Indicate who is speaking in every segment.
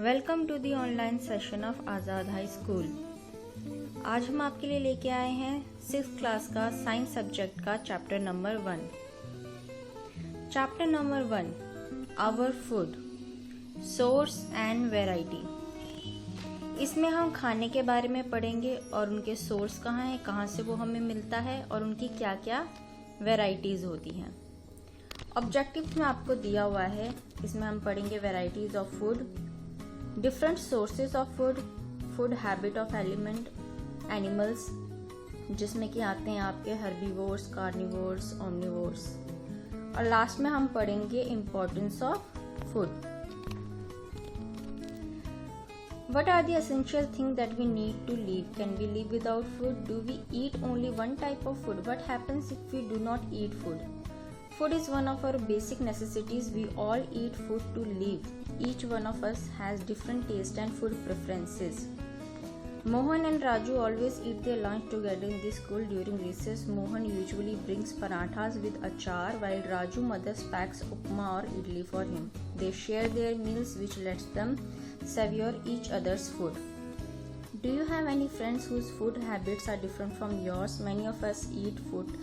Speaker 1: Welcome to the online session of Azad high school. आज हम आपके लिए लेके आए हैं 6th क्लास का साइंस सब्जेक्ट का chapter number 1। Chapter number 1, our food, source and variety. इसमें हम खाने के बारे में पढ़ेंगे और उनके सोर्स कहाँ हैं, कहाँ से वो हमें मिलता है और उनकी क्या क्या वैरायटीज़ होती हैं। ऑब्जेक्टिव में आपको दिया हुआ है, इसमें हम पढ़ेंगे varieties of food, different sources of food, food habit of animals, जिसमें कि आते हैं आपके हर्बीवोर्स, कार्निवोर्स, ओमनिवोर्स, और लास्ट में हम पढ़ेंगे importance of food. What are the essential things that we need to live? Can we live without food? Do we eat only one type of food? What happens if we do not eat food? Food is one of our basic necessities. We all eat food to live. Each one of us has different taste and food preferences. Mohan and Raju always eat their lunch together in the school during recess. Mohan usually brings parathas with achar while Raju mother packs upma or idli for him. They share their meals which lets them savor each other's food. Do you have any friends whose food habits are different from yours? Many of us eat food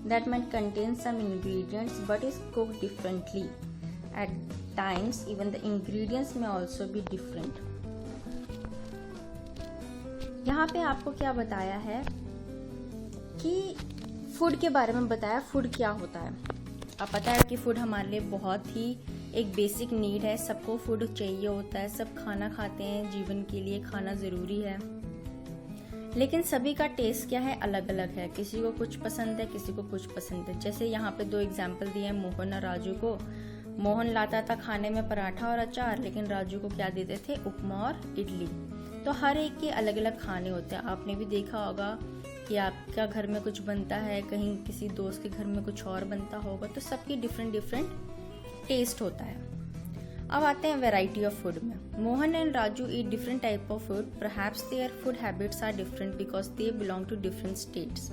Speaker 1: that might contain some ingredients but is cooked differently. At times even the ingredients may also be different. यहाँ पे आपको क्या बताया है कि food के बारे में बताया, फूड क्या होता है। आप पता है कि फूड हमारे लिए बहुत ही एक बेसिक नीड है, सबको फूड चाहिए होता है, सब खाना खाते हैं, जीवन के लिए खाना ज़रूरी है। लेकिन सभी का टेस्ट क्या है, अलग अलग है। किसी को कुछ पसंद है, किसी को कुछ पसंद है। जैसे यहाँ पे 2 एग्जाम्पल दिए हैं मोहन और राजू को। मोहन लाता था खाने में पराठा और अचार, लेकिन राजू को क्या देते थे, उपमा और इडली। तो हर एक के अलग अलग खाने होते हैं। आपने भी देखा होगा कि आपका घर में कुछ बनता है, कहीं किसी दोस्त के घर में कुछ और बनता होगा, तो सबकी डिफरेंट डिफरेंट टेस्ट होता है। अब आते हैं वैरायटी ऑफ फूड में। Mohan and Raju eat different type of food. Perhaps their food habits are different because they belong to different states.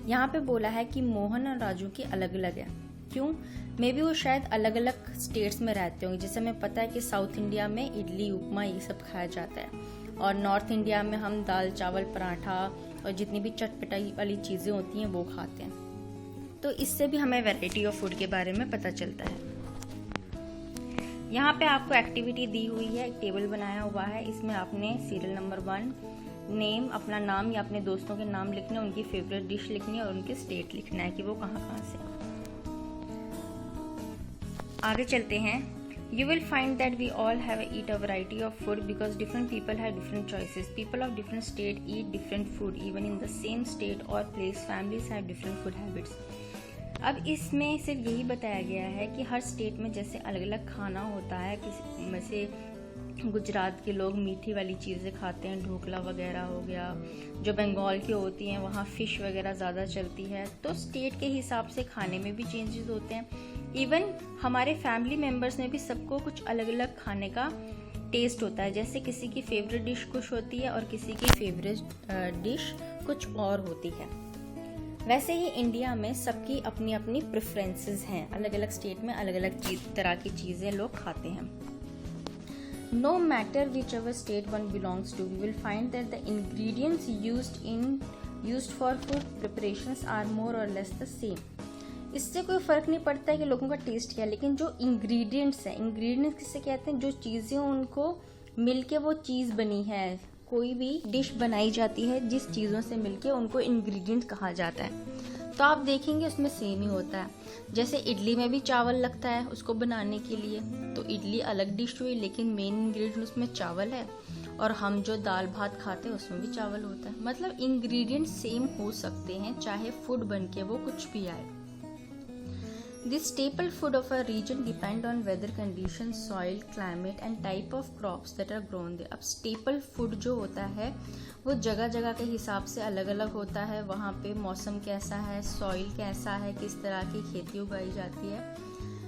Speaker 1: यहाँ पे बोला है कि मोहन और राजू की अलग अलग है। क्यों? मे बी वो शायद अलग अलग स्टेट्स में रहते होंगे। जैसे हमें पता है कि साउथ इंडिया में इडली, उपमा ये सब खाया जाता है, और नॉर्थ इंडिया में हम दाल चावल पराठा और जितनी भी चटपटाई वाली चीज़ें होती हैं वो खाते हैं। तो इससे भी हमें वैरायटी ऑफ फूड के बारे में पता चलता है। यहाँ पे आपको एक्टिविटी दी हुई है, एक टेबल बनाया हुआ है। इसमें आपने सीरियल नंबर 1 नेम, अपना नाम या अपने दोस्तों के नाम लिखने, उनकी फेवरेट डिश लिखनी है और उनके स्टेट लिखना है कि वो कहाँ कहाँ से। आगे चलते हैं। You will find that we all have eat a variety of food because different people have different choices. People of different state eat different food. Even in the same state or place, families have different food habits. अब इसमें सिर्फ यही बताया गया है कि हर state में जैसे अलग अलग खाना होता है। किसी में से गुजरात के लोग मीठी वाली चीज़ें खाते हैं, ढोकला वगैरह हो गया। जो बंगाल की होती हैं वहाँ फ़िश वगैरह ज़्यादा चलती है। तो स्टेट के हिसाब से खाने में भी चेंजेस होते हैं। इवन हमारे फैमिली मेम्बर्स में भी सबको कुछ अलग अलग खाने का टेस्ट होता है। जैसे किसी की फेवरेट डिश कुछ होती है और किसी की फेवरेट डिश कुछ और होती है। वैसे ही इंडिया में सबकी अपनी अपनी प्रेफरेंसेस हैं। अलग अलग स्टेट में अलग अलग तरह की चीज़ें लोग खाते हैं। No matter whichever state one belongs to, we will find that the ingredients used for food preparations are more or less the same. इससे कोई फ़र्क नहीं पड़ता है कि लोगों का टेस्ट क्या है, लेकिन जो इंग्रेडिएंट्स हैं, इंग्रेडिएंट्स किसे कहते हैं, जो चीज़ें उनको मिलके वो चीज़ बनी है। कोई भी डिश बनाई जाती है जिस चीज़ों से मिलके उनको इंग्रेडिएंट कहा जाता है। तो आप देखेंगे उसमें सेम ही होता है। जैसे इडली में भी चावल लगता है उसको बनाने के लिए, तो इडली अलग डिश हुई, लेकिन मेन इंग्रेडिएंट उसमें चावल है। और हम जो दाल भात खाते हैं उसमें भी चावल होता है। मतलब इंग्रेडिएंट सेम हो सकते हैं, चाहे फूड बन के वो कुछ भी आए। The staple food of a region depend on weather conditions, soil, climate and type of crops that are grown there. अब staple food जो होता है वो जगह जगह के हिसाब से अलग अलग होता है। वहाँ पे मौसम कैसा है, सॉइल कैसा है, किस तरह की खेती उगाई जाती है,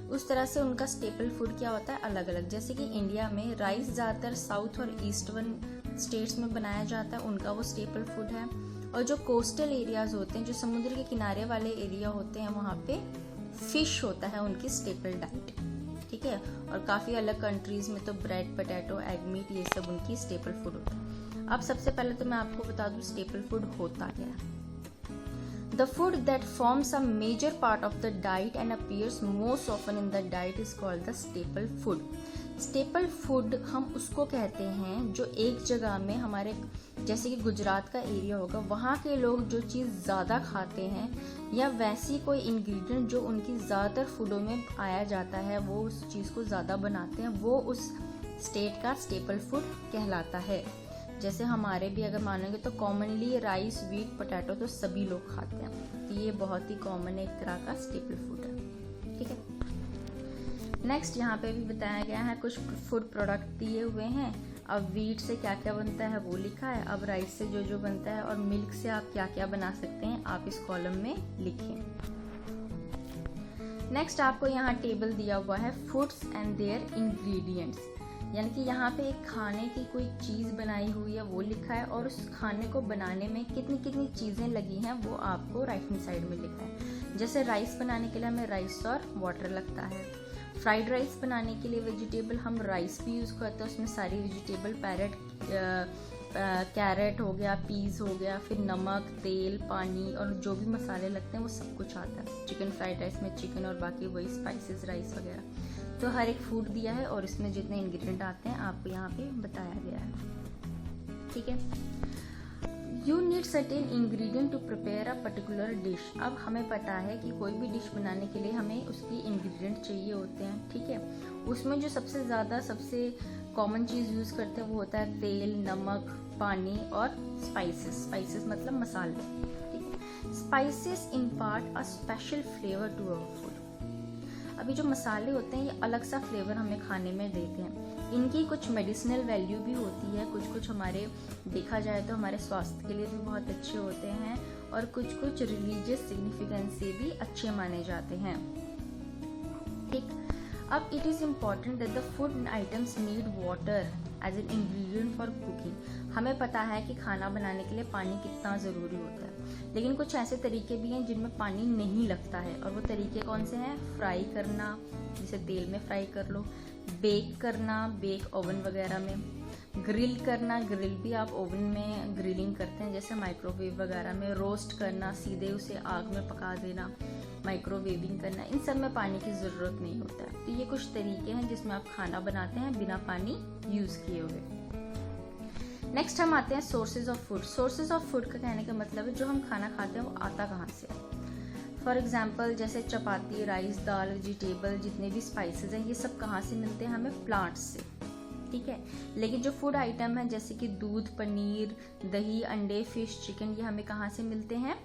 Speaker 1: उस तरह से उनका स्टेपल फूड क्या होता है, अलग अलग। जैसे कि इंडिया में राइस ज़्यादातर साउथ और ईस्टर्न स्टेट्स में बनाया जाता है, उनका वो स्टेपल फूड है। और जो कोस्टल एरियाज होते हैं, जो समुद्र के किनारे वाले एरिया होते हैं, वहाँ पे फिश होता है उनकी स्टेपल डाइट। ठीक है। और काफ़ी अलग कंट्रीज़ में तो ब्रेड, पोटैटो, एग, मीट ये सब उनकी स्टेपल फूड होता है। अब सबसे पहले तो मैं आपको बता दूँ स्टेपल फूड होता क्या है। The food that forms a major part of the diet and appears most often in the diet is called the staple food. Staple food हम उसको कहते हैं जो एक जगह में हमारे, जैसे कि गुजरात का एरिया होगा, वहाँ के लोग जो चीज़ ज़्यादा खाते हैं या वैसी कोई इंग्रेडिएंट जो उनकी ज़्यादातर फूडों में पाया जाता है, वो उस चीज़ को ज़्यादा बनाते हैं, वो उस स्टेट का स्टेपल फूड कहलाता है। जैसे हमारे भी अगर मानेंगे तो कॉमनली राइस, व्हीट, पोटैटो तो सभी लोग खाते हैं, तो ये बहुत ही कॉमन एक तरह का स्टेपल फूड है, ठीक है। नेक्स्ट यहाँ पे भी बताया गया है, कुछ फूड प्रोडक्ट दिए हुए हैं। अब व्हीट से क्या क्या बनता है वो लिखा है, अब राइस से जो जो बनता है, और मिल्क से आप क्या क्या बना सकते हैं आप इस कॉलम में लिखें। नेक्स्ट आपको यहाँ टेबल दिया हुआ है फूड्स एंड देयर इंग्रेडिएंट्स, यानी कि यहाँ पे एक खाने की कोई चीज़ बनाई हुई है वो लिखा है, और उस खाने को बनाने में कितनी कितनी चीज़ें लगी हैं वो आपको राइट हैंड साइड में लिखा है। जैसे राइस बनाने के लिए हमें राइस और वाटर लगता है। फ्राइड राइस बनाने के लिए वेजिटेबल हम राइस भी यूज़ करते हैं, उसमें सारी वेजिटेबल, कैरेट हो गया, पीस हो गया, फिर नमक, तेल, पानी और जो भी मसाले लगते हैं वो सब कुछ आता है। चिकन फ्राइड राइस में चिकन और बाकी वही स्पाइसेस राइस वगैरह, तो हर एक फूड दिया है और इसमें जितने इंग्रेडिएंट आते हैं आपको यहाँ पे बताया गया है, ठीक है। You need certain ingredient to prepare a particular dish. अब हमें पता है कि कोई भी डिश बनाने के लिए हमें उसकी इंग्रेडिएंट चाहिए होते हैं, ठीक है। उसमें जो सबसे ज़्यादा सबसे कॉमन चीज़ यूज़ करते हैं वो होता है तेल, नमक, पानी और स्पाइसेस। स्पाइसेस मतलब मसाले, ठीक है। Spices impart a special flavour to our food. अभी जो मसाले होते हैं ये अलग सा फ्लेवर हमें खाने में देते हैं। इनकी कुछ मेडिसिनल वैल्यू भी होती है, कुछ कुछ हमारे देखा जाए तो हमारे स्वास्थ्य के लिए भी बहुत अच्छे होते हैं, और कुछ कुछ रिलीजियस सिग्निफिकेंस से भी अच्छे माने जाते हैं, ठीक। अब it is important that the food items need water as an ingredient for cooking. हमें पता है कि खाना बनाने के लिए पानी कितना ज़रूरी होता है, लेकिन कुछ ऐसे तरीके भी हैं जिनमें पानी नहीं लगता है, और वो तरीके कौन से हैं? फ्राई करना, जैसे तेल में फ्राई कर लो, बेक करना, बेक ओवन वगैरह में, ग्रिल करना, ग्रिल भी आप ओवन में ग्रिलिंग करते हैं जैसे माइक्रोवेव वगैरह में, रोस्ट करना, सीधे उसे आग में पका देना, माइक्रोवेविंग करना, इन सब में पानी की ज़रूरत नहीं होता है। तो ये कुछ तरीके हैं जिसमें आप खाना बनाते हैं बिना पानी यूज़ किए हुए। नेक्स्ट हम आते हैं sources of food. Sources of food का कहने का मतलब है जो हम खाना खाते हैं वो आता कहाँ से। फॉर एग्जाम्पल जैसे चपाती, राइस, दाल, वेजिटेबल, जितने भी स्पाइसेस हैं ये सब कहाँ से मिलते हैं? हमें प्लांट्स से, ठीक है। लेकिन जो फूड आइटम है जैसे कि दूध, पनीर, दही, अंडे, फिश, चिकन, ये हमें कहाँ से मिलते हैं?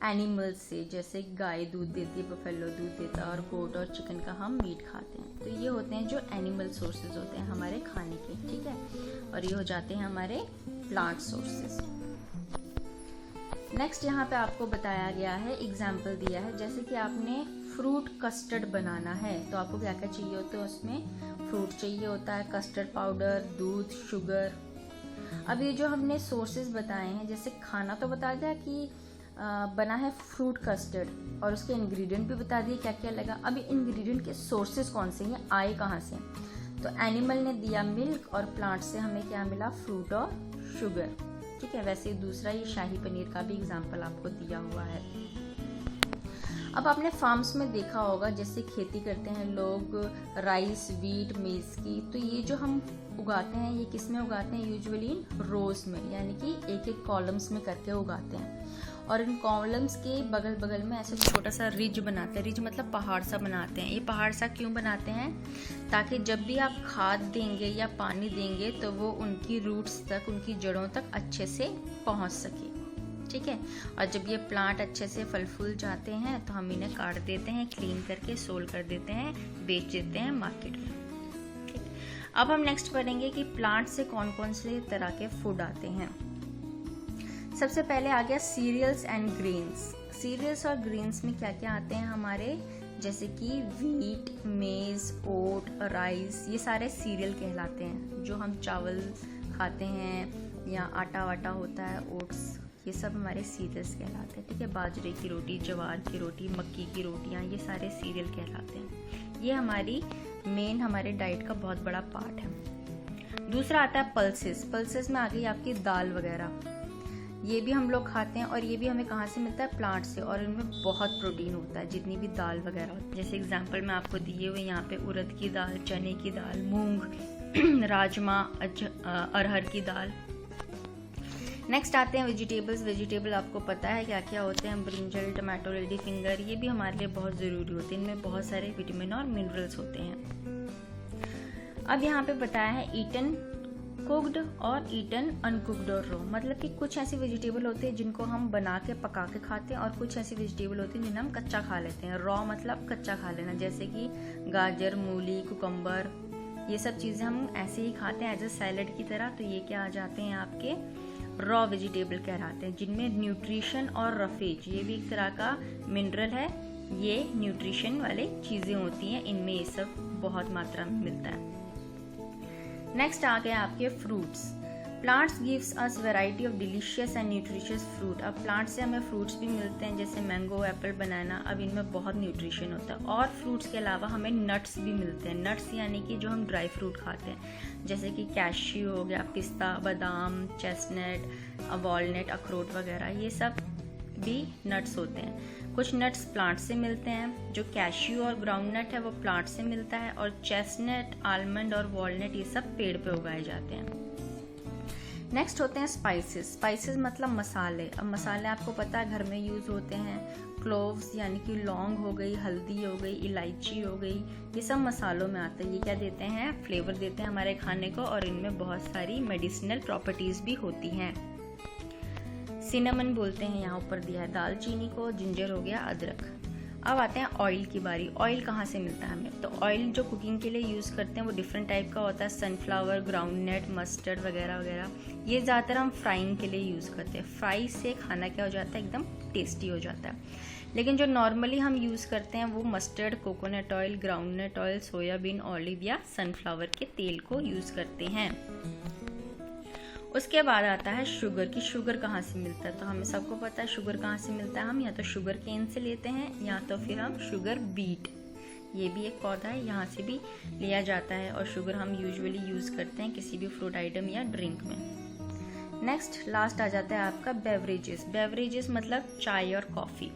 Speaker 1: एनिमल्स से, जैसे गाय दूध देती है, बफेलो दूध देता है, और गोट और चिकन का हम मीट खाते हैं। तो ये होते हैं जो एनिमल सोर्सेज होते हैं हमारे खाने के, ठीक है। और ये हो जाते हैं हमारे प्लांट सोर्सेज। नेक्स्ट यहाँ पे आपको बताया गया है, एग्जाम्पल दिया है, जैसे कि आपने फ्रूट कस्टर्ड बनाना है तो आपको क्या क्या चाहिए होता है? उसमें फ्रूट चाहिए होता है, कस्टर्ड पाउडर, दूध, शुगर। अब ये जो हमने सोर्सेज बताए हैं, जैसे खाना तो बता दिया कि बना है फ्रूट कस्टर्ड, और उसके इंग्रेडिएंट भी बता दिए क्या क्या लगा। अब इंग्रेडिएंट के सोर्सेज कौन से हैं, आए कहाँ से? तो एनिमल ने दिया मिल्क, और प्लांट से हमें क्या मिला? फ्रूट और शुगर, ठीक है। वैसे दूसरा ये शाही पनीर का भी एग्जाम्पल आपको दिया हुआ है। अब आपने फार्म्स में देखा होगा जैसे खेती करते हैं लोग राइस, व्हीट, मेज की, तो ये जो हम उगाते हैं ये किस में उगाते हैं? यूजुअली इन रोज में, यानी कि एक एक कॉलम्स में करके उगाते हैं, और इन कॉलम्स के बगल बगल में ऐसे छोटा सा रिज बनाते हैं। रिज मतलब पहाड़ सा बनाते हैं। ये पहाड़ सा क्यों बनाते हैं? ताकि जब भी आप खाद देंगे या पानी देंगे तो वो उनकी रूट्स तक, उनकी जड़ों तक अच्छे से पहुंच सके, ठीक है। और जब ये प्लांट अच्छे से फल फूल जाते हैं तो हम इन्हें काट देते हैं, क्लीन करके सोल कर देते हैं, बेच देते हैं मार्केट में, ठीक। अब हम नेक्स्ट पढ़ेंगे कि प्लांट से कौन कौन से तरह के फूड आते हैं। सबसे पहले आ गया सीरियल्स एंड ग्रेन्स। सीरियल्स और ग्रेन्स में क्या क्या आते हैं हमारे? जैसे कि व्हीट, मेज, ओट, राइस, ये सारे सीरियल कहलाते हैं। जो हम चावल खाते हैं या आटा वाटा होता है, ओट्स, ये सब हमारे सीरियल्स कहलाते हैं, ठीक है। बाजरे की रोटी, ज्वार की रोटी, मक्की की रोटियाँ, ये सारे सीरियल कहलाते हैं। ये हमारी मेन हमारे डाइट का बहुत बड़ा पार्ट है। दूसरा आता है पल्सेस। पल्सेस में आ गई आपकी दाल वगैरह, ये भी हम लोग खाते हैं और ये भी हमें कहाँ से मिलता है, प्लांट से, और इनमें बहुत प्रोटीन होता है जितनी भी दाल वगैरह होती है। जैसे एग्जांपल मैं आपको दिए हुए यहाँ पे उड़द की दाल, चने की दाल, मूंग, राजमा, अरहर की दाल। नेक्स्ट आते हैं वेजिटेबल्स। वेजिटेबल आपको पता है क्या क्या होते हैं, ब्रिंजल, टमाटो, लेडी फिंगर, ये भी हमारे लिए बहुत ज़रूरी होते हैं। इनमें बहुत सारे विटामिन और मिनरल्स होते हैं। अब यहाँ पे बताया है ईटन कुक्ड और ईटन अनकुक्ड और रॉ, मतलब कि कुछ ऐसे वेजिटेबल होते हैं जिनको हम बना के पका के खाते हैं और कुछ ऐसे वेजिटेबल होते हैं जिन्हें हम कच्चा खा लेते हैं। रॉ मतलब कच्चा खा लेना, जैसे कि गाजर, मूली, कुकम्बर, ये सब चीज़ें हम ऐसे ही खाते हैं एज ए सैलड की तरह। तो ये क्या आ जाते हैं, आपके रॉ वेजिटेबल कहलाते हैं, जिनमें न्यूट्रिशन और रफेज, ये भी एक तरह का मिनरल है, ये न्यूट्रिशन वाले चीज़ें होती हैं, इनमें ये सब बहुत मात्रा में मिलता है। नेक्स्ट आ गए आपके fruits. Plants gives us variety of delicious and nutritious fruit. अब प्लांट से हमें फ्रूट्स भी मिलते हैं, जैसे मैंगो, एप्पल, बनाना, अब इनमें बहुत न्यूट्रिशन होता है। और फ्रूट्स के अलावा हमें नट्स भी मिलते हैं। नट्स यानी कि जो हम ड्राई फ्रूट खाते हैं, जैसे कि कैश्यू हो गया, पिस्ता, बादाम, चेस्टनट, वॉलनट, अखरोट वगैरह, ये सब भी नट्स होते हैं। कुछ नट्स प्लांट से मिलते हैं, जो कैश्यू और ग्राउंड नट है वो प्लांट से मिलता है, और चेस्टनट, आलमंड और वॉलनट ये सब पेड़ पे उगाए जाते हैं। नेक्स्ट होते हैं स्पाइसेस। स्पाइसेस मतलब मसाले। अब मसाले आपको पता है घर में यूज होते हैं, क्लोव्स यानी कि लौंग हो गई, हल्दी हो गई, इलायची हो गई, ये सब मसालों में आता है। ये क्या देते हैं, फ्लेवर देते हैं हमारे खाने को, और इनमें बहुत सारी मेडिसिनल प्रॉपर्टीज भी होती हैं। सिनेमन बोलते हैं, यहाँ ऊपर दिया है दालचीनी को, जिंजर हो गया, अदरक। अब आते हैं ऑयल की बारी। ऑयल कहाँ से मिलता है हमें, तो ऑयल जो कुकिंग के लिए यूज़ करते हैं वो डिफरेंट टाइप का होता है, सनफ्लावर, ग्राउंडनट, मस्टर्ड वगैरह वगैरह। ये ज़्यादातर हम फ्राइंग के लिए यूज़ करते हैं। फ्राई से खाना क्या हो जाता है, एकदम टेस्टी हो जाता है। लेकिन जो नॉर्मली हम यूज़ करते हैं वो mustard, coconut oil, groundnut oil, soybean olive या सनफ्लावर के तेल को यूज़ करते हैं। उसके बाद आता है शुगर की। शुगर कहाँ से मिलता है, तो हमें सबको पता है शुगर कहाँ से मिलता है। हम या तो शुगर केन से लेते हैं या तो फिर हम शुगर बीट, ये भी एक पौधा है, यहाँ से भी लिया जाता है। और शुगर हम यूजुअली यूज़ करते हैं किसी भी फ्रूट आइटम या ड्रिंक में। नेक्स्ट लास्ट आ जाता है आपका बेवरेजेस। बेवरेजेस मतलब चाय और कॉफ़ी।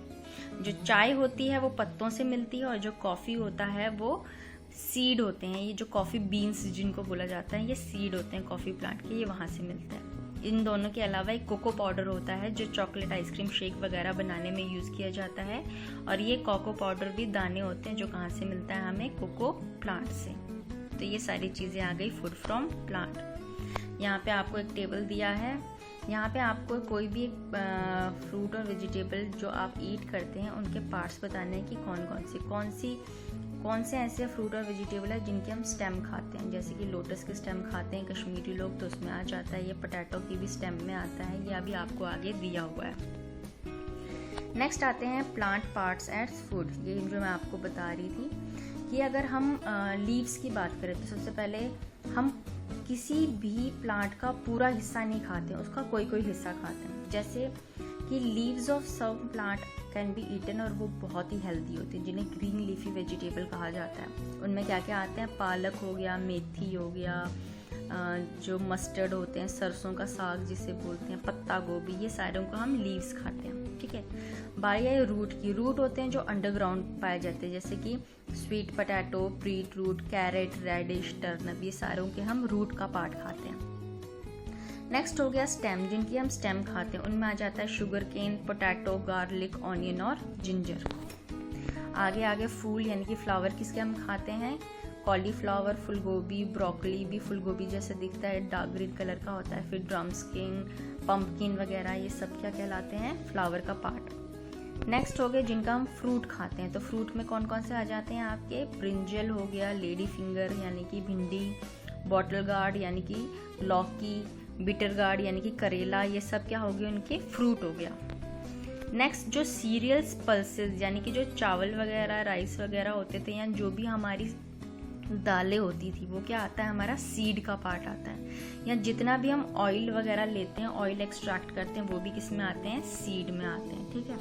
Speaker 1: जो चाय होती है वो पत्तों से मिलती है, और जो कॉफ़ी होता है वो सीड होते हैं। ये जो कॉफ़ी बीन्स जिनको बोला जाता है, ये सीड होते हैं कॉफ़ी प्लांट के, ये वहाँ से मिलता है। इन दोनों के अलावा एक कोको पाउडर होता है जो चॉकलेट आइसक्रीम शेक वगैरह बनाने में यूज़ किया जाता है, और ये कोको पाउडर भी दाने होते हैं जो कहाँ से मिलता है हमें, कोको प्लांट से। तो ये सारी चीज़ें आ गई फूड फ्रॉम प्लांट। यहाँ पे आपको एक टेबल दिया है, यहाँ पे आपको कोई भी फ्रूट और वेजिटेबल जो आप ईट करते हैं उनके पार्ट्स बताने हैं कि कौन से ऐसे फ्रूट और वेजिटेबल है जिनके हम स्टेम खाते हैं। जैसे कि लोटस के स्टेम खाते हैं कश्मीरी लोग, तो उसमें आ जाता है। ये पोटैटो की भी स्टेम में आता है, ये अभी आपको आगे दिया हुआ है। नेक्स्ट आते हैं प्लांट पार्ट्स एज फूड। ये जो मैं आपको बता रही थी कि अगर हम लीव्स की बात करें तो सबसे पहले हम किसी भी प्लांट का पूरा हिस्सा नहीं खाते हैं, उसका कोई कोई हिस्सा खाते हैं। जैसे कि leaves of some plant can be eaten, और वो बहुत ही हेल्दी होते हैं, जिन्हें ग्रीन लीफी वेजिटेबल कहा जाता है। उनमें क्या क्या आते हैं, पालक हो गया, मेथी हो गया, जो मस्टर्ड होते हैं, सरसों का साग जिसे बोलते हैं, पत्ता गोभी, ये सारों को हम लीव्स खाते हैं, ठीक है। बारी है रूट की। रूट होते हैं जो अंडरग्राउंड पाए जाते हैं, जैसे कि sweet potato, beetroot, carrot, radish, turnip, ये सारों के हम रूट का पार्ट खाते हैं। नेक्स्ट हो गया स्टेम, जिनकी हम स्टेम खाते हैं। उनमें आ जाता है sugar cane, potato, garlic, onion और जिंजर। आगे फूल यानी कि फ्लावर किसके हम खाते हैं, कॉलीफ्लावर, फूलगोभी, ब्रोकली भी फूलगोभी जैसे दिखता है, डार्क ग्रीन कलर का होता है। फिर ड्रमस्किन, पंपकिन वगैरह, ये सब क्या कहलाते हैं, फ्लावर का पार्ट। नेक्स्ट हो गए जिनका हम फ्रूट खाते हैं, तो फ्रूट में कौन कौन से आ जाते हैं आपके, ब्रिंजल हो गया, लेडी फिंगर यानी कि भिंडी, बॉटल गार्ड यानी कि लौकी, बिटर गार्ड यानी कि करेला, ये सब क्या हो गए, उनके फ्रूट हो गया। नेक्स्ट जो सीरियल्स, पल्सेस यानी कि जो चावल वगैरह, राइस वगैरह होते थे, या जो भी हमारी दालें होती थी, वो क्या आता है, हमारा सीड का पार्ट आता है। या जितना भी हम ऑयल वगैरह लेते हैं, ऑयल एक्सट्रैक्ट करते हैं, वो भी किस में आते हैं, सीड में आते हैं। ठीक है,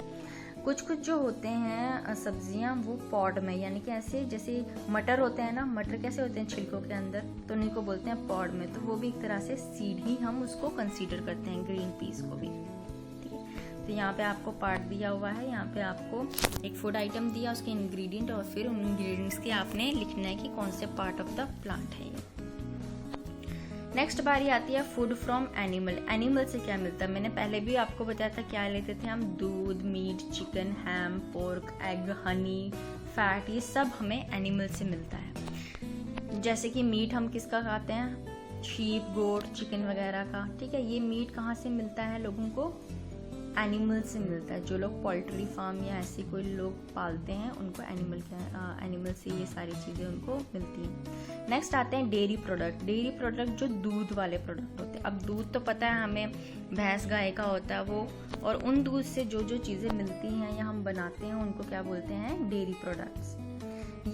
Speaker 1: कुछ कुछ जो होते हैं सब्जियां वो पॉड में, यानी कि ऐसे जैसे मटर होते हैं ना, मटर कैसे होते हैं छिलकों के अंदर, तो उन्हीं को बोलते हैं पॉड में, तो वो भी एक तरह से सीड ही हम उसको कंसीडर करते हैं, ग्रीन पीस को भी। ठीक है, तो यहाँ पे आपको पार्ट दिया हुआ है, यहाँ पे आपको एक फूड आइटम दिया, उसके इंग्रेडिएंट, और फिर उन इंग्रेडिएंट्स के आपने लिखना है कि कौन से पार्ट ऑफ द प्लांट है ये। नेक्स्ट बारी आती है फूड फ्रॉम एनिमल। एनिमल से क्या मिलता है, मैंने पहले भी आपको बताया था क्या लेते थे हम, दूध, मीट, चिकन, हैम, पोर्क, एग, हनी, फैट, ये सब हमें एनिमल से मिलता है। जैसे कि मीट हम किसका खाते हैं, शीप, गोट, चिकन वगैरह का। ठीक है, ये मीट कहाँ से मिलता है लोगों को, एनिमल से मिलता है। जो लोग पोल्ट्री फार्म या ऐसे कोई लोग पालते हैं उनको एनिमल से ये सारी चीज़ें उनको मिलती हैं। नेक्स्ट आते हैं डेयरी प्रोडक्ट। डेयरी प्रोडक्ट जो दूध वाले प्रोडक्ट होते हैं। अब दूध तो पता है हमें, भैंस गाय का होता है वो, और उन दूध से जो जो चीज़ें मिलती हैं या हम बनाते हैं उनको क्या बोलते हैं, डेयरी प्रोडक्ट्स।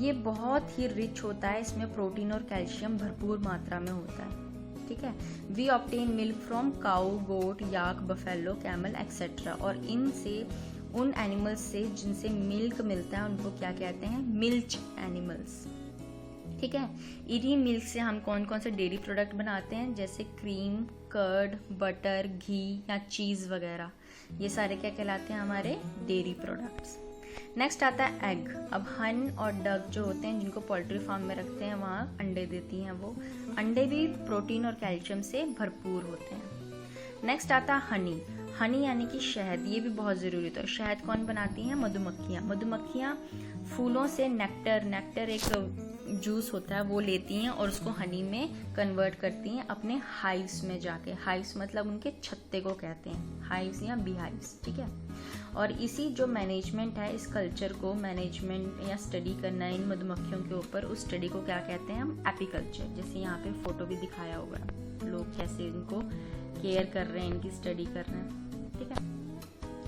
Speaker 1: ये बहुत ही रिच होता है, इसमें प्रोटीन और कैल्शियम भरपूर मात्रा में होता है। ठीक है, we obtain milk from cow, goat, yak, buffalo, camel etcetera. और इनसे, उन एनिमल्स से जिनसे मिल्क मिलता है उनको क्या कहते हैं, मिल्च एनिमल्स। ठीक है, इन्हीं मिल्क से हम कौन कौन से डेयरी प्रोडक्ट बनाते हैं, जैसे क्रीम, कर्ड, बटर, घी या चीज़ वगैरह, ये सारे क्या कहलाते हैं, हमारे डेयरी प्रोडक्ट्स। नेक्स्ट आता है एग। अब हन और डक जो होते हैं जिनको पोल्ट्री फार्म में रखते हैं, वहाँ अंडे देती हैं वो। अंडे भी प्रोटीन और कैल्शियम से भरपूर होते हैं। नेक्स्ट आता है हनी। हनी यानी कि शहद, ये भी बहुत ज़रूरी होता है। शहद कौन बनाती हैं, मधुमक्खियाँ। मधुमक्खियाँ फूलों से नेक्टर एक जूस होता है वो लेती हैं और उसको हनी में कन्वर्ट करती हैं अपने हाइव्स में जाके। हाइव्स मतलब उनके छत्ते को कहते हैं, हाइव्स या बी हाइव्स। ठीक है, और इसी जो मैनेजमेंट है, इस कल्चर को मैनेजमेंट या स्टडी करना है इन मधुमक्खियों के ऊपर, उस स्टडी को क्या कहते हैं हम, एपीकल्चर। जैसे यहाँ पे फोटो भी दिखाया होगा, लोग कैसे इनको केयर कर रहे हैं, इनकी स्टडी कर रहे हैं। ठीक है,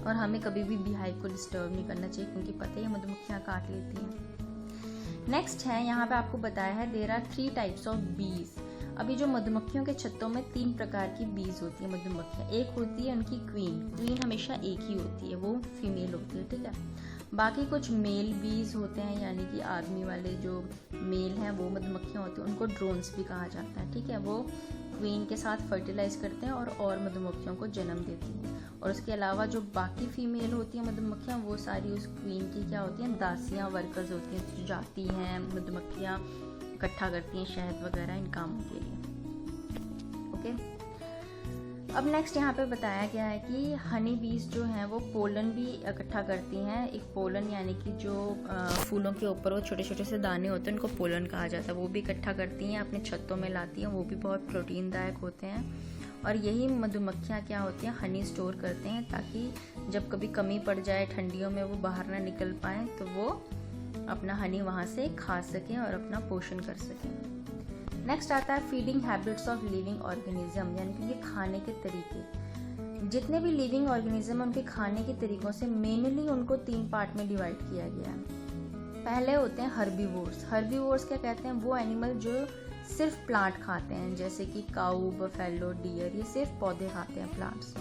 Speaker 1: और हमें कभी भी बी हाइव को डिस्टर्ब नहीं करना चाहिए, क्योंकि पता ही मधुमक्खियाँ काट लेती हैं। नेक्स्ट है, यहाँ पे आपको बताया है देयर आर 3 टाइप्स ऑफ बीज। अभी जो मधुमक्खियों के छत्तों में 3 प्रकार की बीज होती है मधुमक्खियाँ। एक होती है उनकी क्वीन हमेशा एक ही होती है, वो फीमेल होती है। ठीक है, बाकी कुछ मेल बीज होते हैं, यानी कि आदमी वाले जो मेल हैं वो मधुमक्खियाँ होती हैं, उनको ड्रोन्स भी कहा जाता है। ठीक है, वो क्वीन के साथ फर्टिलाइज करते हैं और मधुमक्खियों को जन्म देती हैं। और उसके अलावा जो बाकी फीमेल होती हैं मधुमक्खियाँ, वो सारी उस क्वीन की क्या होती हैं, दासियाँ, वर्कर्स होती हैं, जो जाती हैं मधुमक्खियाँ इकट्ठा करती हैं शहद वगैरह इन कामों के लिए। ओके, अब नेक्स्ट यहाँ पे बताया गया है कि हनी बीज जो हैं वो पोलन भी इकट्ठा करती हैं। एक पोलन यानी कि जो फूलों के ऊपर वो छोटे छोटे से दाने होते हैं उनको पोलन कहा जाता है, वो भी इकट्ठा करती हैं, अपने छत्तों में लाती हैं, वो भी बहुत प्रोटीनदायक होते हैं। और यही मधुमक्खियाँ क्या होती हैं, हनी स्टोर करते हैं, ताकि जब कभी कमी पड़ जाए ठंडियों में वो बाहर ना निकल पाएँ तो वो अपना हनी वहाँ से खा सकें और अपना पोषण कर सकें। नेक्स्ट आता है feeding habits of living organism, यानी कि ये खाने के तरीके। जितने भी लिविंग ऑर्गेनिज्म हैं उनके खाने के तरीकों से मेनली उनको 3 पार्ट में डिवाइड किया गया है। पहले होते हैं हर्बीवोर्स। हर्बीवोर्स क्या कहते हैं, वो एनिमल जो सिर्फ प्लांट खाते हैं, जैसे कि काऊ, बफेलो, डियर, ये सिर्फ पौधे खाते हैं, प्लांट्स।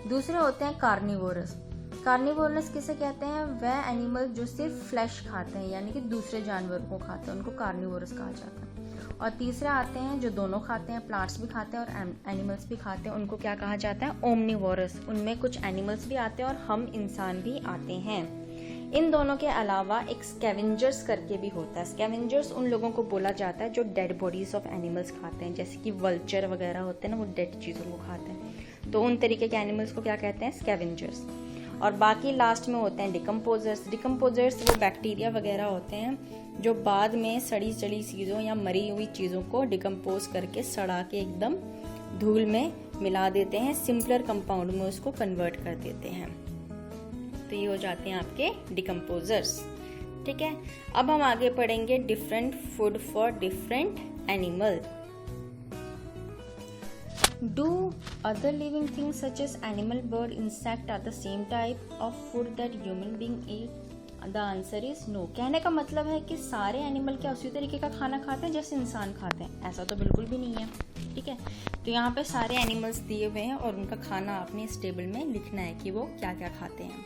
Speaker 1: दूसरे होते हैं कार्निवोरस। कार्निवोरस किसे कहते हैं, वह एनिमल जो सिर्फ फ्लैश खाते हैं, यानी कि दूसरे जानवरों को खाते हैं, उनको कार्निवोरस कहा जाता है। और तीसरे आते हैं जो दोनों खाते हैं, प्लांट्स भी खाते हैं और एनिमल्स भी खाते हैं, उनको क्या कहा जाता है, ओमनिवोरस। उनमें कुछ एनिमल्स भी आते हैं और हम इंसान भी आते हैं। इन दोनों के अलावा एक स्कैवेंजर्स करके भी होता है। स्कैवेंजर्स उन लोगों को बोला जाता है जो डेड बॉडीज ऑफ एनिमल्स खाते हैं, जैसे कि वल्चर वगैरह होते हैं ना, वो डेड चीज़ों को खाते हैं, तो उन तरीके के एनिमल्स को क्या कहते हैं, स्कैवेंजर्स। और बाकी लास्ट में होते हैं डिकम्पोजर्स। डिकम्पोजर्स वो बैक्टीरिया वगैरह होते हैं जो बाद में सड़ी चीज़ों या मरी हुई चीज़ों को डिकम्पोज करके सड़ा के एकदम धूल में मिला देते हैं, सिंपलर कंपाउंड में उसको कन्वर्ट कर देते हैं। तो ये हो जाते हैं आपके डिकम्पोजर्स। ठीक है, अब हम आगे पढ़ेंगे different food for different animal. Do other living things such as animal, bird, insect are the same type of food that human being eat? The answer is no. कहने का मतलब है कि सारे एनिमल क्या उसी तरीके का खाना खाते हैं जैसे इंसान खाते हैं? ऐसा तो बिल्कुल भी नहीं है, ठीक है। तो यहाँ पे सारे एनिमल्स दिए हुए हैं और उनका खाना आपने इस टेबल में लिखना है कि वो क्या क्या खाते हैं।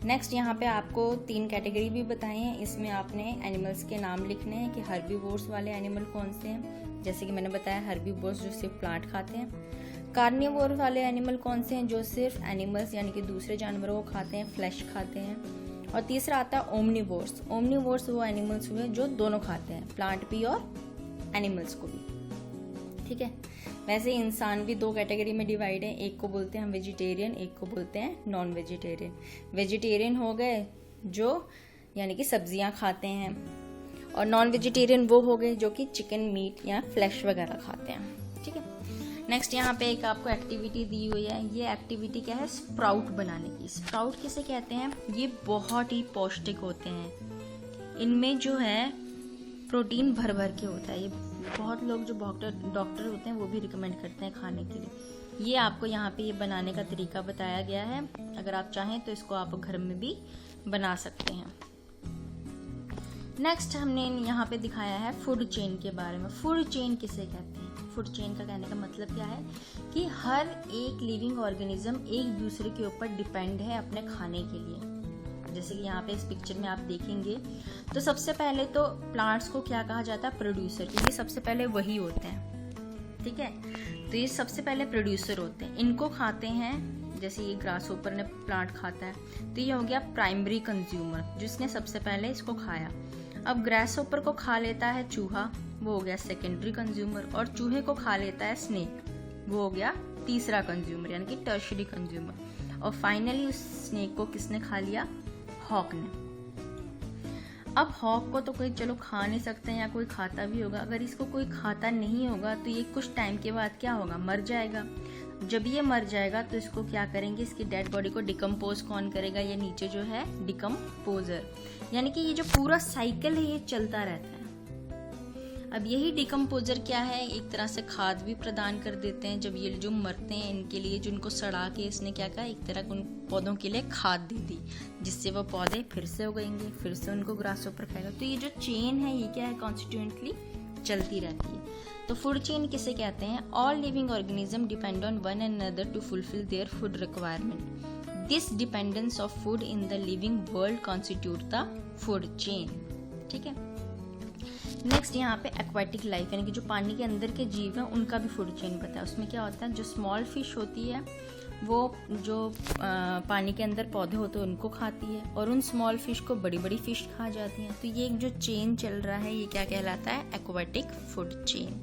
Speaker 1: नेक्स्ट यहाँ पे आपको 3 कैटेगरी भी बताए हैं, इसमें आपने एनिमल्स के नाम लिखने हैं कि हर्बीवोर्स वाले एनिमल कौन से हैं, जैसे कि मैंने बताया हर्बीवोर्स जो सिर्फ प्लांट खाते हैं। कार्निवोर वाले एनिमल कौन से हैं, जो सिर्फ एनिमल्स यानी कि दूसरे जानवरों को खाते हैं, फ्लैश खाते हैं। और तीसरा आता है ओमनीवोर्स। ओमनीवोर्स वो एनिमल्स हुए जो दोनों खाते हैं, प्लांट भी और एनिमल्स को भी, ठीक है। वैसे इंसान भी 2 कैटेगरी में डिवाइड है, एक को बोलते हैं हम वेजिटेरियन, एक को बोलते हैं नॉन वेजिटेरियन। वेजिटेरियन हो गए जो यानी कि सब्जियां खाते हैं, और नॉन वेजिटेरियन वो हो गए जो कि चिकन, मीट या फ्लैश वगैरह खाते हैं, ठीक है। नेक्स्ट यहाँ पे एक आपको एक्टिविटी दी हुई है, ये एक्टिविटी क्या है, स्प्राउट बनाने की। स्प्राउट किसे कहते हैं? ये बहुत ही पौष्टिक होते हैं, इनमें जो है प्रोटीन भर भर के होता है। ये बहुत लोग जो डॉक्टर होते हैं वो भी रिकमेंड करते हैं खाने के लिए। ये आपको यहाँ पे ये बनाने का तरीका बताया गया है, अगर आप चाहें तो इसको आप घर में भी बना सकते हैं। नेक्स्ट हमने यहाँ पे दिखाया है फूड चेन के बारे में। फूड चेन किसे कहते हैं? फूड चेन का कहने का मतलब क्या है कि हर एक लिविंग ऑर्गेनिज्म एक दूसरे के ऊपर डिपेंड है अपने खाने के लिए। जैसे कि यहाँ पे इस पिक्चर में आप देखेंगे तो सबसे पहले तो प्लांट्स को क्या कहा जाता है, प्रोड्यूसर, क्योंकि सबसे पहले वही होते हैं, ठीक है। तो ये सबसे पहले प्रोड्यूसर होते हैं, इनको खाते हैं। जैसे ये ग्रास होपर ने प्लांट खाता है तो ये हो गया प्राइमरी कंज्यूमर, जिसने सबसे पहले इसको खाया। अब ग्रास होपर को खा लेता है चूहा, वो हो गया सेकेंडरी कंज्यूमर, और चूहे को खा लेता है स्नेक, वो हो गया तीसरा कंज्यूमर यानी कि टर्शरी कंज्यूमर। और फाइनली उस स्नेक को किसने खा लिया? हॉक ने। अब हॉक को तो कोई चलो खा नहीं सकते या कोई खाता भी होगा, अगर इसको कोई खाता नहीं होगा तो ये कुछ टाइम के बाद क्या होगा, मर जाएगा। जब ये मर जाएगा तो इसको क्या करेंगे, इसकी डेड बॉडी को डिकम्पोज कौन करेगा, ये नीचे जो है डिकम्पोजर, यानी कि ये जो पूरा साइकिल है ये चलता रहता है। अब यही डिकम्पोजर क्या है, एक तरह से खाद भी प्रदान कर देते हैं। जब ये जो मरते हैं इनके लिए, जिनको सड़ा के इसने क्या कहा, एक तरह उन पौधों के लिए खाद दे दी, जिससे वो पौधे फिर से उगेंगे, फिर से उनको ग्रास ऊपर खाएगा। तो ये जो चेन है ये क्या है, कॉन्स्टिट्यूएंटली चलती रहती है। तो फूड चेन किसे कहते हैं? All living organism depend on one and another to fulfil their food requirement. This dependence of food in the living world constitute the food chain, ठीक है। नेक्स्ट यहाँ पे एक्वाटिक लाइफ यानी कि जो पानी के अंदर के जीव हैं उनका भी फूड चेन पता है। उसमें क्या होता है, जो स्मॉल फिश होती है वो जो पानी के अंदर पौधे होते हैं उनको खाती है, और उन स्मॉल फिश को बड़ी बड़ी फिश खा जाती हैं। तो ये एक जो चेन चल रहा है ये क्या कहलाता है, एक्वाटिक फूड चेन।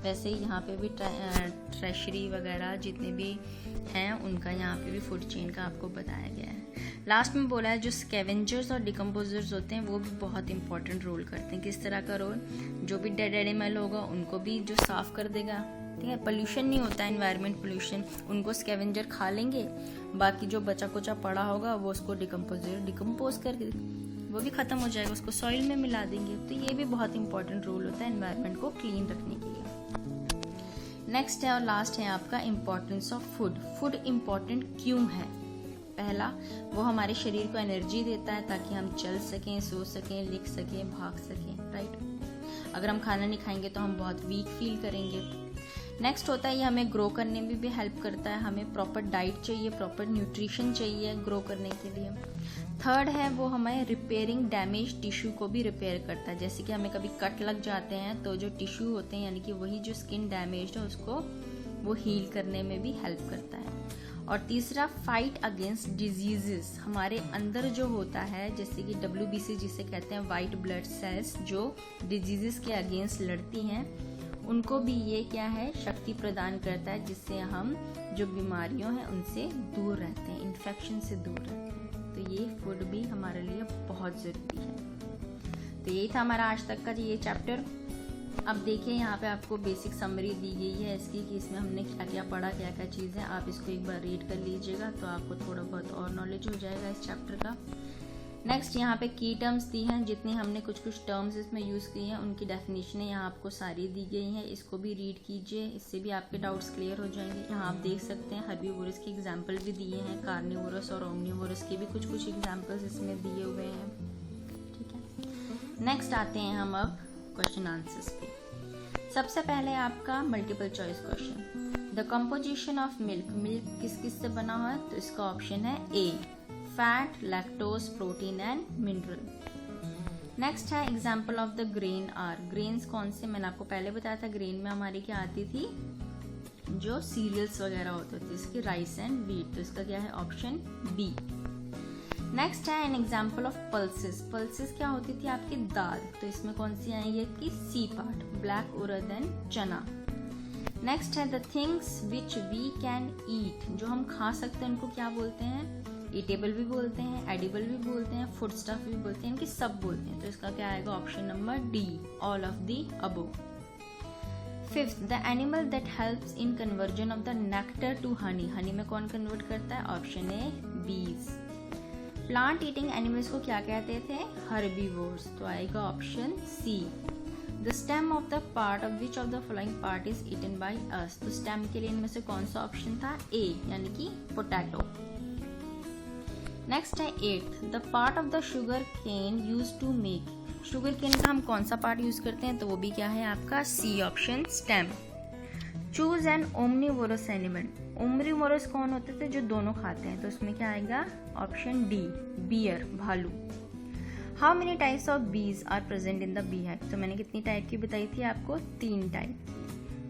Speaker 1: वैसे ही यहाँ पे भी ट्रेशरी वगैरह जितने भी हैं उनका यहाँ पे भी फूड चेन का आपको बताया गया है। लास्ट में बोला है जो स्कैवेंजर्स और डिकम्पोजर्स होते हैं वो भी बहुत इंपॉर्टेंट रोल करते हैं। किस तरह का रोल, जो भी डेड एनिमल होगा उनको भी जो साफ कर देगा, ठीक है। पोल्यूशन नहीं होता है, एनवायरनमेंट पोल्यूशन, उनको स्कैवेंजर खा लेंगे, बाकी जो बचा कुचा पड़ा होगा वो उसको डिकम्पोज करके वो भी खत्म हो जाएगा, उसको सॉइल में मिला देंगे। तो ये भी बहुत इंपॉर्टेंट रोल होता है एनवायरनमेंट को क्लीन रखने के लिए। नेक्स्ट है और लास्ट है आपका importance of food. Food important क्यों है? पहला, वो हमारे शरीर को एनर्जी देता है ताकि हम चल सकें, सो सकें, लिख सकें, भाग सकें, राइट। अगर हम खाना नहीं खाएंगे तो हम बहुत वीक फील करेंगे। नेक्स्ट होता है ये हमें ग्रो करने में भी हेल्प करता है, हमें प्रॉपर डाइट चाहिए, प्रॉपर न्यूट्रिशन चाहिए ग्रो करने के लिए। थर्ड है वो हमें रिपेयरिंग डैमेज टिश्यू को भी रिपेयर करता है, जैसे कि हमें कभी कट लग जाते हैं तो जो टिश्यू होते हैं यानी कि वही जो स्किन डैमेज है उसको वो हील करने में भी हेल्प करता है। और तीसरा, फाइट अगेंस्ट डिजीजेस, हमारे अंदर जो होता है जैसे कि WBC जिसे कहते हैं वाइट ब्लड सेल्स, जो डिजीजेस के अगेंस्ट लड़ती हैं, उनको भी ये क्या है, शक्ति प्रदान करता है, जिससे हम जो बीमारियों हैं उनसे दूर रहते हैं, इन्फेक्शन से दूर रहते हैं। तो ये फूड भी हमारे लिए बहुत ज़रूरी है। तो यही था हमारा आज तक का ये चैप्टर। अब देखिए यहाँ पे आपको बेसिक समरी दी गई है इसकी कि इसमें हमने क्या क्या पढ़ा, क्या क्या चीज़ है। आप इसको एक बार रीड कर लीजिएगा तो आपको थोड़ा बहुत और नॉलेज हो जाएगा इस चैप्टर का। नेक्स्ट यहाँ पे की टर्म्स दी हैं, जितनी हमने कुछ टर्म्स इसमें यूज़ की हैं उनकी डेफिनेशन यहाँ आपको सारी दी गई हैं। इसको भी रीड कीजिए, इससे भी आपके डाउट्स क्लियर हो जाएंगे। यहाँ आप देख सकते हैं हर्बीवोरस की एग्जाम्पल भी दिए हैं, कार्निवोरस और ओमनीवोरस के भी कुछ एग्जाम्पल्स इसमें दिए हुए हैं। ठीक है, नेक्स्ट आते हैं हम अब क्वेश्चन आंसर्स पे। सबसे पहले आपका multiple choice question, the composition of milk, milk किस किस से बना हुआ है? तो इसका ऑप्शन है A, fat, lactose, protein and mineral. Next है example of the grain are, grains कौन से? मैंने आपको पहले बताया था ग्रेन में हमारी क्या आती थी, जो सीरियल्स वगैरह होते थे, इसकी राइस एंड व्हीट, तो इसका क्या है? Option B. नेक्स्ट है an example of pulses, pulses क्या होती थी? आपकी दाल, तो इसमें कौन सी आएगी? कि C part, black urad and chana. Next है the things which we can eat, जो हम खा सकते हैं उनको क्या बोलते हैं? ईटेबल भी बोलते हैं, एडिबल भी बोलते हैं, फूड स्टफ भी बोलते हैं, इनकी सब बोलते हैं, तो इसका क्या आएगा? Option number D, all of the above. Fifth, the animal that helps in conversion of the nectar to honey, honey में कौन कन्वर्ट करता है? ऑप्शन ए, बीज। प्लांट ईटिंग एनिमल्स को क्या कहते थे? हर्बीवोर्स, तो आएगा option C. The stem of the part of which of the following part is eaten by us, तो स्टेम के लिए इनमें से कौन सा ऑप्शन था? ए, यानी कि पोटैटो। नेक्स्ट है eighth, the part of the sugar cane use to make, sugar cane का हम कौन सा पार्ट यूज करते हैं? तो वो भी क्या है आपका? C, option stem. Choose an omnivorous animal, omnivorous कौन होते थे? जो दोनों खाते हैं, तो उसमें क्या आएगा? ऑप्शन डी, बियर, भालू। How many types of bees are present in the bee hive, तो मैंने कितनी टाइप की बताई थी आपको? 3 टाइप,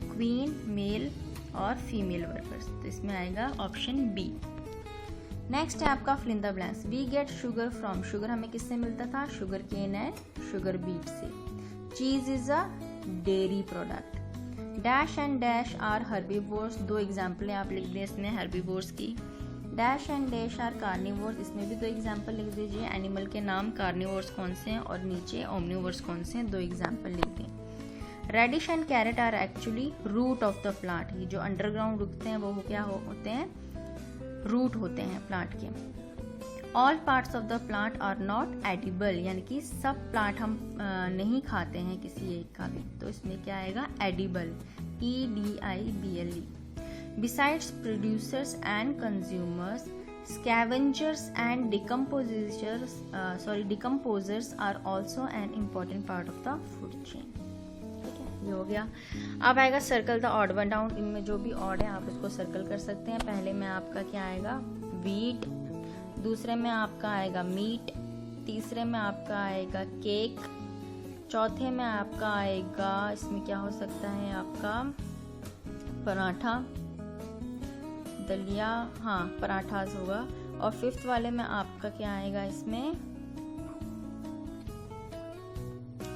Speaker 1: क्वीन, मेल और फीमेल वर्कर्स, तो इसमें आएगा ऑप्शन बी। नेक्स्ट है आपका fill in the blanks, we get sugar from, sugar हमें किससे मिलता था? Sugar cane and sugar beet से। Cheese is a dairy product. Dash and dash are herbivores, 2 example आप लिख दें इसमें हर्बीवोर्स की। Dash and dash are carnivores, इसमें भी 2 एग्जाम्पल लिख दीजिए, एनिमल के नाम कार्निवोर्स कौन से हैं और नीचे ओमनीवोर्स कौन से हैं, 2 एग्जाम्पल लिख दें। Radish and carrot are actually root of the plant, ये जो अंडरग्राउंड उगते हैं वो क्या होते हैं? रूट होते हैं प्लांट के। All parts of the plant are not edible, यानी कि सब प्लांट हम नहीं खाते हैं किसी एक का भी, तो इसमें क्या आएगा? Edible, EDIBLE। Besides producers and consumers, scavengers and decomposers are also an important part of the food chain। ठीक है, ये हो गया। अब आएगा circle the odd one down, इनमें जो भी ऑड है आप इसको सर्कल कर सकते हैं। पहले में आपका क्या आएगा? वीट, दूसरे में आपका आएगा मीट, तीसरे में आपका आएगा केक, चौथे में आपका आएगा, इसमें क्या हो सकता है आपका? पराठा, दलिया, हाँ पराठास होगा। और फिफ्थ वाले में आपका क्या आएगा? इसमें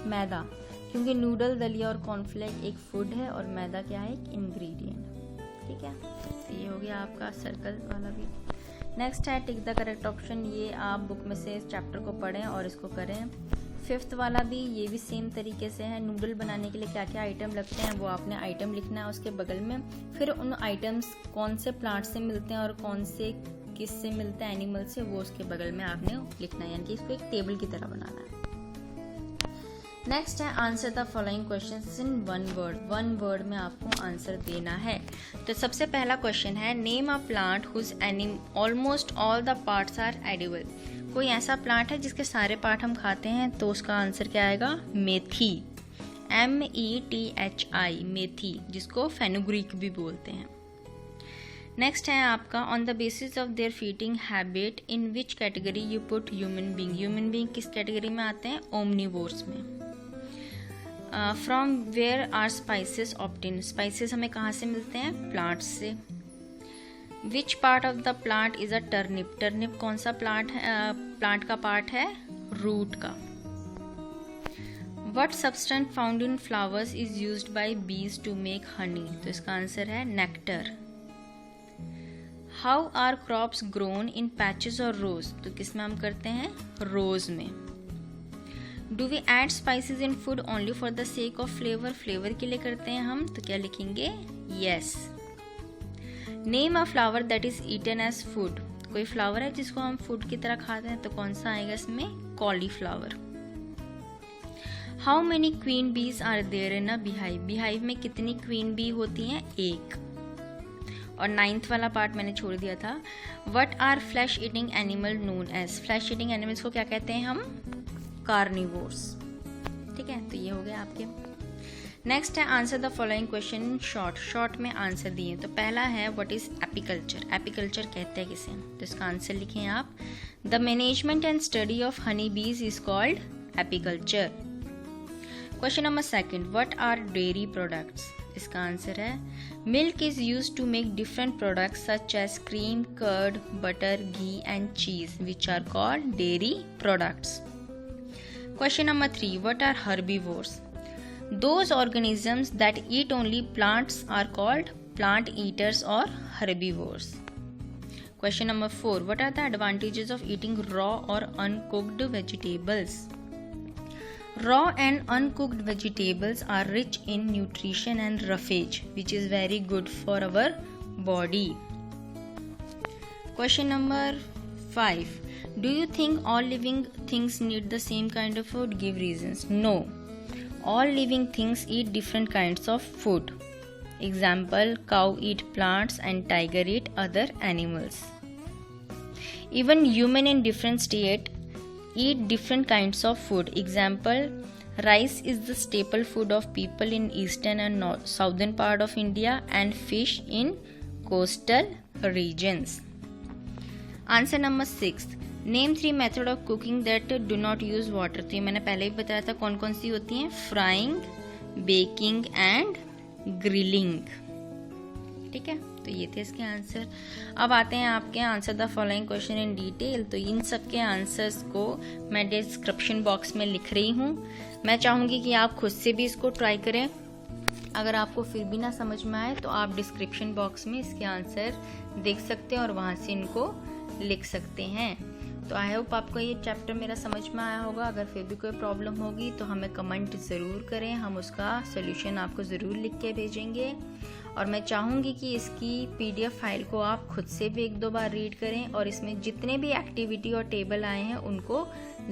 Speaker 1: मैदा, क्योंकि नूडल, दलिया और कॉर्नफ्लेक्स एक फूड है और मैदा क्या है? एक इंग्रेडिएंट। ठीक है, तो ये हो गया आपका सर्कल वाला भी। नेक्स्ट है टिक द करेक्ट ऑप्शन, ये आप बुक में से इस चैप्टर को पढ़ें और इसको करें। फिफ्थ वाला भी ये भी सेम तरीके से है, नूडल बनाने के लिए क्या क्या आइटम लगते हैं वो आपने आइटम लिखना है उसके बगल में, फिर उन आइटम्स कौन से प्लांट से मिलते हैं और कौन से किस से मिलते हैं, एनिमल से, वो उसके बगल में आपने लिखना है, यानी कि इसको एक टेबल की तरह बनाना है। नेक्स्ट है answer the following questions in one word में आपको आंसर देना है। तो सबसे पहला क्वेश्चन है name a plant whose almost all the parts are edible. कोई ऐसा प्लांट है जिसके सारे पार्ट हम खाते हैं, तो उसका आंसर क्या आएगा? मेथी, METHI, मेथी, जिसको फेनुग्रीक भी बोलते हैं। नेक्स्ट है आपका on the basis of their feeding habit in which category you put human being. Human being किस कैटेगरी में आते हैं? ओमनीवोर्स में। From where are spices obtain, spices हमें कहाँ से मिलते हैं? प्लांट्स से। Which part of the plant is a turnip, turnip कौन सा प्लांट है? प्लांट का पार्ट है रूट का। What substance found in flowers is used by bees to make honey, तो इसका आंसर है nectar. How are crops grown in patches और रोज, तो किस में हम करते हैं? रोज में। Do we add spices in food only for the sake of flavour, flavour के लिए करते हैं हम, तो क्या लिखेंगे? Yes. Name a flower that is eaten as food, कोई फ्लावर है जिसको हम फूड की तरह खाते हैं, तो कौन सा आएगा इसमें? Cauliflower. How many queen bees are there in a beehive? Beehive में कितनी क्वीन बी होती हैं? एक। और 9th वाला पार्ट मैंने छोड़ दिया था। What are flesh eating animal known as? Flesh eating animals को क्या कहते हैं हम? कार्निवोर्स। ठीक है, तो ये हो गया आपके। नेक्स्ट है answer the following question in short. Short में आंसर दिए। तो पहला है व्हाट इज एपीकल्चर? एपीकल्चर कहते हैं किसे? तो इसका आंसर लिखें आप। The management and study of honey bees is called apiculture. Question number second, what are dairy products? इसका आंसर है milk is used to make different products such as cream, curd, butter, ghee and cheese which are called dairy products. Question number 3, what are herbivores? Those organisms that eat only plants are called plant eaters or herbivores. Question number 4, what are the advantages of eating raw or uncooked vegetables? Raw and uncooked vegetables are rich in nutrition and roughage, which is very good for our body. Question number 5, do you think all living things need the same kind of food? Give reasons. No. All living things eat different kinds of food. Example, cow eat plants and tiger eat other animals. Even human in different state eat different kinds of food. Example, rice is the staple food of people in eastern and southern part of India and fish in coastal regions. Answer number 6, name 3 method of cooking that do not use water. तो ये मैंने पहले ही बताया था कौन कौन सी होती हैं? Frying, baking and grilling. ठीक है, तो ये थे इसके आंसर। अब आते हैं आपके answer the following question in detail. तो इन सब के आंसर्स को मैं डिस्क्रिप्शन बॉक्स में लिख रही हूँ। मैं चाहूँगी कि आप खुद से भी इसको ट्राई करें। अगर आपको फिर भी ना समझ में आए तो आप डिस्क्रिप्शन बॉक्स में इसके आंसर देख सकते हैं और वहाँ से इनको लिख सकते हैं। तो आई होप आपको ये चैप्टर मेरा समझ में आया होगा। अगर फिर भी कोई प्रॉब्लम होगी तो हमें कमेंट ज़रूर करें, हम उसका सोल्यूशन आपको ज़रूर लिख के भेजेंगे। और मैं चाहूँगी कि इसकी PDF फाइल को आप खुद से भी 1-2 बार रीड करें और इसमें जितने भी एक्टिविटी और टेबल आए हैं उनको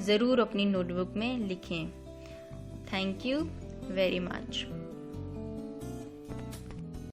Speaker 1: ज़रूर अपनी नोटबुक में लिखें। Thank you very much.